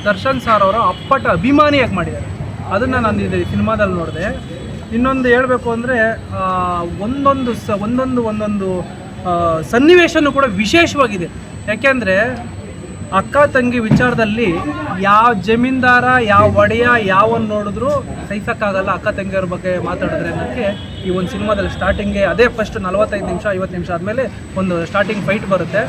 Darshan sir ಅವರ ಅಪ್ಪಟ ಅಭಿಮಾನಿಯಾಗಿ ಮಾಡಿದ್ದಾರೆ. ಅದನ್ನು ನಾನು ಇದು ಸಿನಿಮಾದಲ್ಲಿ ನೋಡಿದೆ. ಇನ್ನೊಂದು ಹೇಳಬೇಕು ಅಂದರೆ ಒಂದೊಂದು ಸನ್ನಿವೇಶನೂ ಕೂಡ ವಿಶೇಷವಾಗಿದೆ. ಯಾಕೆಂದರೆ ಅಕ್ಕ ತಂಗಿ ವಿಚಾರದಲ್ಲಿ ಯಾವ ಜಮೀನ್ದಾರ ಯಾವ ಒಡೆಯ ಯಾವನ್ನು ನೋಡಿದ್ರೂ ಸಹಿಸೋಕ್ಕಾಗಲ್ಲ ಅಕ್ಕ ತಂಗಿಯವ್ರ ಬಗ್ಗೆ ಮಾತಾಡಿದ್ರೆ ಅನ್ನೋಕ್ಕೆ ಈ ಒಂದು ಸಿನಿಮಾದಲ್ಲಿ ಸ್ಟಾರ್ಟಿಂಗ್ಗೆ ಅದೇ ಫಸ್ಟ್ 45 ನಿಮಿಷ 50 ನಿಮಿಷ ಆದಮೇಲೆ ಒಂದು ಸ್ಟಾರ್ಟಿಂಗ್ ಫೈಟ್ ಬರುತ್ತೆ.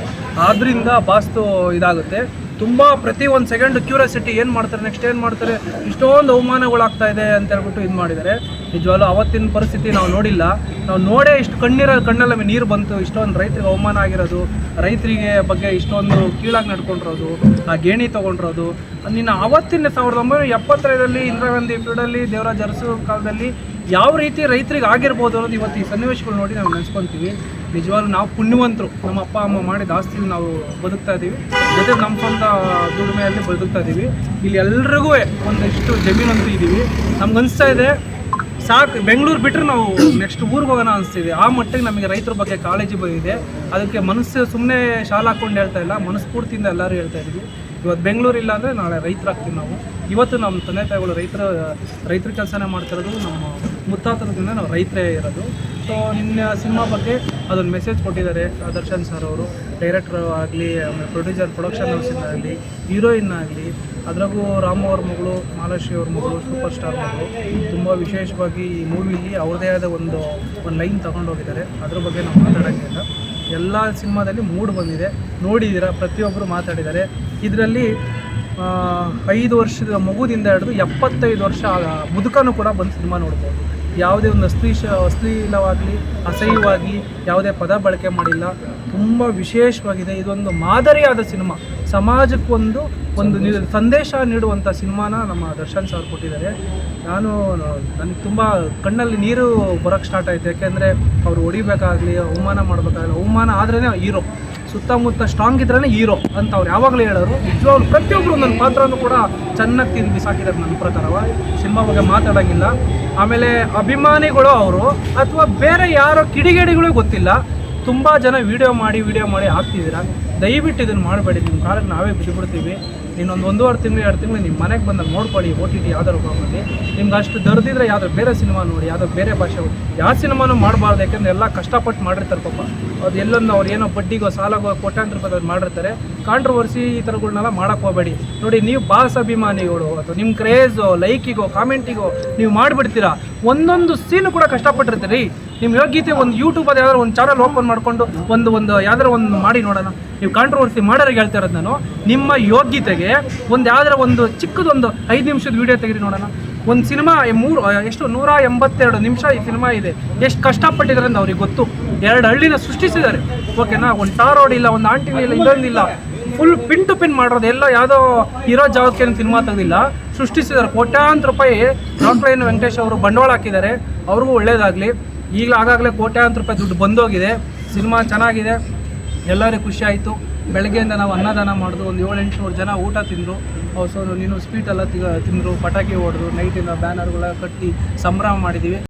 ಆದ್ದರಿಂದ ಬಾಸ್ತು ಇದಾಗುತ್ತೆ. ತುಂಬ ಪ್ರತಿ ಒಂದು ಸೆಕೆಂಡ್ ಕ್ಯೂರಿಯಾಸಿಟಿ, ಏನು ಮಾಡ್ತಾರೆ ನೆಕ್ಸ್ಟ್, ಏನು ಮಾಡ್ತಾರೆ, ಇಷ್ಟೊಂದು ಅವಮಾನಗಳಾಗ್ತಾ ಇದೆ ಅಂತ ಹೇಳ್ಬಿಟ್ಟು ಇದು ಮಾಡಿದ್ದಾರೆ. ನಿಜವಾಗ್ಲೂ ಅವತ್ತಿನ ಪರಿಸ್ಥಿತಿ ನಾವು ನೋಡಿಲ್ಲ. ನಾವು ನೋಡೇ ಇಷ್ಟು ಕಣ್ಣೆಲ್ಲ ನೀರು ಬಂತು. ಇಷ್ಟೊಂದು ರೈತರಿಗೆ ಅವಮಾನ ಆಗಿರೋದು, ರೈತರಿಗೆ ಬಗ್ಗೆ ಇಷ್ಟೊಂದು ಕೀಳಾಗಿ ನಡ್ಕೊಂಡಿರೋದು, ಆ ಗೇಣಿ ತೊಗೊಂಡಿರೋದು. ನಿನ್ನ ಆವತ್ತಿನ 1975ರಲ್ಲಿ ಇಂದಿರಾ ಗಾಂಧಿ ಪೀರಿಯಡಲ್ಲಿ ದೇವರಾಜ ಅರಸು ಕಾಲದಲ್ಲಿ ಯಾವ ರೀತಿ ರೈತರಿಗೆ ಆಗಿರ್ಬೋದು ಅನ್ನೋದು ಇವತ್ತು ಈ ಸನ್ನಿವೇಶಗಳು ನೋಡಿ ನಾವು ನೆನೆಸ್ಕೊತೀವಿ. ನಿಜವಾಗ್ಲೂ ನಾವು ಪುಣ್ಯವಂತರು. ನಮ್ಮ ಅಪ್ಪ ಅಮ್ಮ ಮಾಡಿದ ಆಸ್ತಿಲಿ ನಾವು ಬದುಕ್ತಾ ಇದ್ದೀವಿ, ಜೊತೆ ನಮ್ಮ ಸ್ವಂತ ದುಡಿಮೆಯಲ್ಲಿ ಬದುಕ್ತಾ ಇದ್ದೀವಿ. ಇಲ್ಲಿ ಎಲ್ರಿಗೂ ಒಂದಿಷ್ಟು ಜಮೀನಂತೂ ಇದ್ದೀವಿ. ನಮ್ಗನ್ನಿಸ್ತಾ ಇದೆ ಸಾಕು, ಬೆಂಗಳೂರು ಬಿಟ್ಟರೆ ನಾವು ನೆಕ್ಸ್ಟ್ ಊರಿಗೆ ಹೋಗೋಣ ಅನಿಸ್ತಿದೆ. ಆ ಮಟ್ಟಿಗೆ ನಮಗೆ ರೈತರ ಬಗ್ಗೆ ಕಾಳಜಿ ಬಂದಿದೆ. ಅದಕ್ಕೆ ಮನಸ್ಸು ಸುಮ್ಮನೆ ಶಾಲೆ ಹಾಕ್ಕೊಂಡು ಹೇಳ್ತಾ ಇಲ್ಲ, ಮನಸ್ಫೂರ್ತಿಯಿಂದ ಎಲ್ಲರೂ ಹೇಳ್ತಾ ಇದ್ದೀವಿ. ಇವತ್ತು ಬೆಂಗಳೂರು ಇಲ್ಲ ಅಂದರೆ ನಾಳೆ ರೈತರಾಗ್ತೀವಿ ನಾವು. ಇವತ್ತು ನಮ್ಮ ತಂದೆ ತಾಯಿಗಳು ರೈತರ ಕೆಲಸನೇ ಮಾಡ್ತಿರೋದು. ನಮ್ಮ ಮುತ್ತಾತನದಿಂದ ನಾವು ರೈತರೇ ಇರೋದು. ಸೊ ನಿನ್ನ ಸಿನಿಮಾ ಬಗ್ಗೆ ಅದೊಂದು ಮೆಸೇಜ್ ಕೊಟ್ಟಿದ್ದಾರೆ ದರ್ಶನ್ ಸರ್ ಅವರು. ಡೈರೆಕ್ಟ್ರ್ ಆಗಲಿ, ಆಮೇಲೆ ಪ್ರೊಡಕ್ಷನ್ ಹೌಸಿಂದ ಆಗಲಿ, ಹೀರೋಯಿನ್ ಆಗಲಿ, ಅದ್ರಾಗೂ ರಾಮು ಅವ್ರ ಮಗಳು, ಮಾಲಾಶ್ರೀ ಅವ್ರ ಮಗಳು, ಸೂಪರ್ ಸ್ಟಾರ್ ಮಗಳು. ತುಂಬ ವಿಶೇಷವಾಗಿ ಈ ಮೂವಿಲಿ ಅವ್ರದ್ದೇ ಆದ ಒಂದು ಲೈನ್ ತೊಗೊಂಡೋಗಿದ್ದಾರೆ. ಅದ್ರ ಬಗ್ಗೆ ನಾವು ಮಾತಾಡೋಂಗಿಲ್ಲ. ಎಲ್ಲ ಸಿನಿಮಾದಲ್ಲಿ ಮೂಡ್ ಬಂದಿದೆ, ನೋಡಿದ್ದೀರಾ, ಪ್ರತಿಯೊಬ್ಬರು ಮಾತಾಡಿದ್ದಾರೆ. ಇದರಲ್ಲಿ 5 ವರ್ಷದ ಮಗುದಿಂದ ಹಿಡಿದು 75 ವರ್ಷ ಮುದುಕನೂ ಕೂಡ ಬಂದು ಸಿನಿಮಾ ನೋಡ್ಬೋದು. ಯಾವುದೇ ಒಂದು ಅಶ್ಲೀಲವಾಗಲಿ ಅಸಹ್ಯವಾಗಿ ಯಾವುದೇ ಪದ ಬಳಕೆ ಮಾಡಿಲ್ಲ. ತುಂಬ ವಿಶೇಷವಾಗಿದೆ. ಇದೊಂದು ಮಾದರಿಯಾದ ಸಿನಿಮಾ, ಸಮಾಜಕ್ಕೊಂದು ಸಂದೇಶ ನೀಡುವಂಥ ಸಿನಿಮಾನ ನಮ್ಮ ದರ್ಶನ್ ಸರ್ ಕೊಟ್ಟಿದ್ದಾರೆ. ನನಗೆ ತುಂಬ ಕಣ್ಣಲ್ಲಿ ನೀರು ಬರೋಕ್ಕೆ ಸ್ಟಾರ್ಟ್ ಆಯಿತು. ಯಾಕೆಂದರೆ ಅವರು ಹೊಡಿಬೇಕಾಗಲಿ, ಅವಮಾನ ಮಾಡಬೇಕಾಗಲಿ, ಅವಮಾನ ಆದ್ರೇ ಹೀರೋ, ಸುತ್ತಮುತ್ತ ಸ್ಟ್ರಾಂಗ್ ಇದ್ರೇ ಹೀರೋ ಅಂತ ಅವ್ರು ಯಾವಾಗಲೂ ಹೇಳೋರು. ನಿಜವಾಗ್ಲೂ ಪ್ರತಿಯೊಬ್ಬರು ನನ್ನ ಪಾತ್ರನೂ ಕೂಡ ಚೆನ್ನಾಗಿ ತಿಂದು ಬಿಸಾಕಿದ್ದಾರೆ ನನ್ನ ಪ್ರಕಾರವ. ಸಿನಿಮಾ ಬಗ್ಗೆ ಮಾತಾಡೋಂಗಿಲ್ಲ. ಆಮೇಲೆ ಅಭಿಮಾನಿಗಳು ಅವರು ಅಥವಾ ಬೇರೆ ಯಾರೋ ಕಿಡಿಗೇಡಿಗಳು ಗೊತ್ತಿಲ್ಲ, ತುಂಬ ಜನ ವಿಡಿಯೋ ಮಾಡಿ ಹಾಕ್ತಿದ್ದೀರಾ. ದಯವಿಟ್ಟು ಇದನ್ನು ಮಾಡಬೇಡಿ. ನಿಮ್ಮ ಕಾಲಕ್ಕೆ ನಾವೇ ಬಿದ್ದುಬಿಡ್ತೀವಿ. ಇನ್ನೊಂದು 1.5 ತಿಂಗಳು 2 ತಿಂಗಳು ನಿಮ್ಮ ಮನೆಗೆ ಬಂದಾಗ ನೋಡ್ಕೊಳ್ಳಿ. OTT ಯಾವ್ದಾರು ಹೋಗೋಲ್ಲಿ ನಿಮ್ಗೆ ಅಷ್ಟು ದರ್ದಿದ್ರೆ ಯಾವ್ದಾರು ಬೇರೆ ಸಿನಿಮಾ ನೋಡಿ, ಯಾವ್ದಾರು ಬೇರೆ ಭಾಷೆ ಯಾವ ಸಿನಿಮಾನೂ ಮಾಡಬಾರ್ದು. ಯಾಕೆಂದರೆ ಎಲ್ಲ ಕಷ್ಟಪಟ್ಟು ಮಾಡಿರ್ತಾರೆ ಪಾಪ. ಅದು ಎಲ್ಲೊಂದು ಅವ್ರು ಏನೋ ಬಡ್ಡಿಗೋ ಸಾಲಗೋ ಕೋಟ್ಯಾಂತರ ರೂಪಾಯಿ ಮಾಡಿರ್ತಾರೆ. ಕಾಂಟ್ರವರ್ಸಿ ಈ ಥರಗಳನ್ನೆಲ್ಲ ಮಾಡೋಕ್ಕೆ ಹೋಗಬೇಡಿ. ನೋಡಿ, ನೀವು ಬಾಸ್ ಅಭಿಮಾನಿಗಳು ಅಥವಾ ನಿಮ್ಮ ಕ್ರೇಜೋ, ಲೈಕಿಗೋ, ಕಾಮೆಂಟಿಗೋ ನೀವು ಮಾಡಿಬಿಡ್ತೀರಾ. ಒಂದೊಂದು ಸೀನು ಕೂಡ ಕಷ್ಟಪಟ್ಟಿರ್ತೀರಿ. ನಿಮ್ಮ ಯೋಗ್ಯತೆ ಒಂದು ಯೂಟ್ಯೂಬಲ್ಲಿ ಯಾವ್ದಾರು ಒಂದು ಚಾನಲ್ ಓಪನ್ ಮಾಡಿಕೊಂಡು ಒಂದು ಯಾವ್ದಾರು ಒಂದು ಮಾಡಿ ನೋಡೋಣ. ನೀವು ಕಾಂಟ್ರವರ್ಸಿ ಮಾಡೋರಿಗೆ ಹೇಳ್ತಾ ಇರೋದು ನಾನು. ನಿಮ್ಮ ಯೋಗ್ಯತೆಗೆ ಯಾವ್ದಾರ ಒಂದು ಚಿಕ್ಕದೊಂದು 5 ನಿಮಿಷದ ವೀಡಿಯೋ ತೆಗೆದು ನೋಡೋಣ. ಒಂದು ಸಿನಿಮಾ 182 ನಿಮಿಷ ಈ ಸಿನಿಮಾ ಇದೆ. ಎಷ್ಟು ಕಷ್ಟಪಟ್ಟಿದ್ದಾರೆ ಅಂತ ಅವ್ರಿಗೆ ಗೊತ್ತು. 2 ಹಳ್ಳಿನ ಸೃಷ್ಟಿಸಿದ್ದಾರೆ. ಓಕೆನಾ? ಒಂದು ಟಾರ್ ರೋಡ್ ಇಲ್ಲ, ಒಂದು ಆಂಟಿನ ಇಲ್ಲ, ಇದೊಂದಿಲ್ಲ, ಫುಲ್ ಪಿನ್ ಟು ಪಿನ್ ಮಾಡೋದು. ಎಲ್ಲ ಯಾವುದೋ ಇರೋ ಜಾಗಕ್ಕೆ ಸಿನಿಮಾ ತೆಗೆದಿಲ್ಲ, ಸೃಷ್ಟಿಸಿದ್ದಾರೆ. ಕೋಟ್ಯಾಂತರ ರೂಪಾಯಿ ಡಾಕ್ಟರ್ ವೆಂಕಟೇಶ್ ಅವರು ಬಂಡವಾಳ ಹಾಕಿದ್ದಾರೆ. ಅವ್ರಿಗೂ ಒಳ್ಳೇದಾಗಲಿ. ಆಗಾಗಲೇ ಕೋಟ್ಯಾಂತರ ರೂಪಾಯಿ ದುಡ್ಡು ಬಂದೋಗಿದೆ. ಸಿನಿಮಾ ಚೆನ್ನಾಗಿದೆ, ಎಲ್ಲರಿಗೂ ಖುಷಿ ಆಯಿತು. ಬೆಳಗ್ಗೆಯಿಂದ ನಾವು ಅನ್ನದಾನ ಮಾಡಿದ್ರು, ಒಂದು 700-800 ಜನ ಊಟ ತಿಂದರು. ಸೊ ನೀನು ಸ್ವೀಟೆಲ್ಲ ತಿಂದರು, ಪಟಾಕಿ ಹೊಡೆದು, ನೈಟಿನ ಬ್ಯಾನರ್ಗಳ ಕಟ್ಟಿ ಸಂಭ್ರಮ ಮಾಡಿದ್ದೀವಿ.